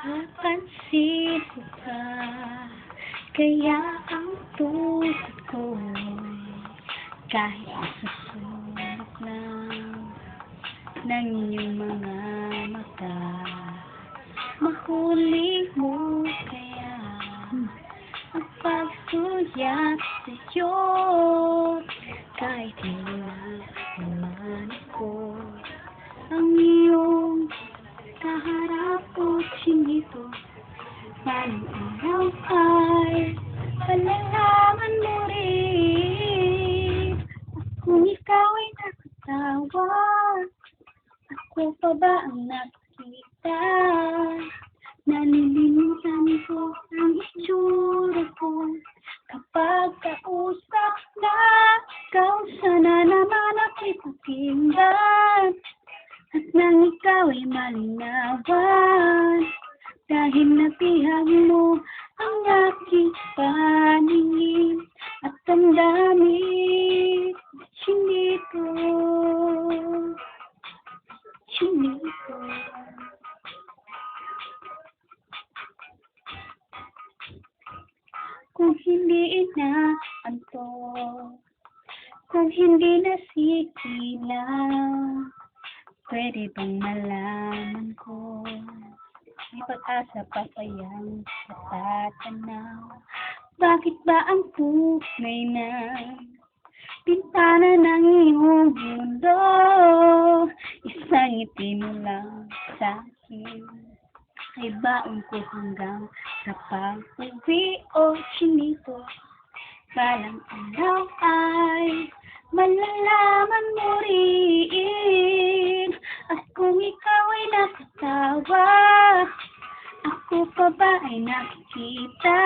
Napapansin ko ba, kaya ang puso ko'y kahit susunod ng iyong mga mata, mahuli mo kaya ang pagsulyap sa'yo, kahit hindi na naman ako ang iyong kaharap o sinito. Paano araw ay palalaman mo rin kung ikaw ay nakatawa, ako pa ba ang nakita? Nalilimutan ko ang itsura ko kapag kausap na ikaw. Sana naman ako'y pakinggan at nang ikaw ay malinawan, dahil napihag mo ang aking paningin at damdamin. Chinito, chinito. Kung hindi inaantok, kung hindi nasikilang, pwede bang malaman ko may pag-asa pa kayang natatanaw? Bakit ba ang tunay na bintana ng iyong mundo isang ngiti mo lang sa'kin? Ay baon ko hanggang sa pag-uwi o chinito. Balang araw ay malalaman mo rin at kung ikaw ay nakatawa, ako pa ba ay nakikita?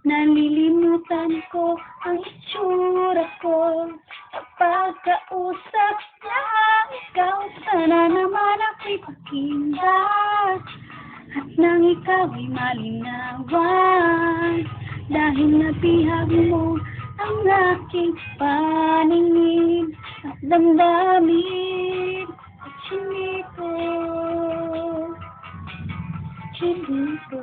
Nalilimutan ko ang itsura ko kapag kausap na ikaw. Sana naman ako'y pakinggan at nang ikaw ay malinawan, dahil napihag mo ang aking paningin at damdamin. Chinito, chinito.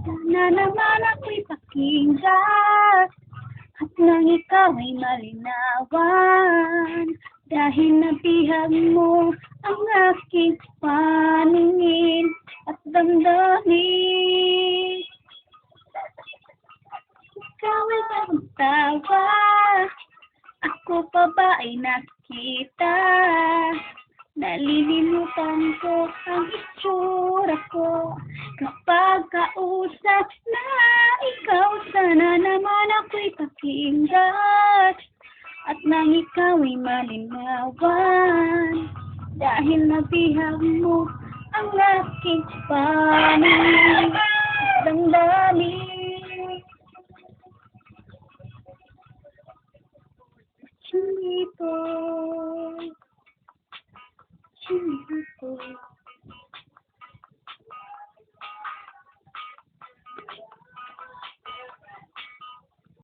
Sana naman ako'y pakinggan at nang ikaw ay malinawan, dahil napihag mo ang aking paningin at damdamin. Ikaw ay nagtawa, ako pa ba ay nakita? Nalilimutan ko ang itsura ko kapag kausap na ikaw. Sana naman ako'y pakinggan at nang ikaw ay malinawan, dahil napihag mo ang aking paningin at damdamin. Chinito.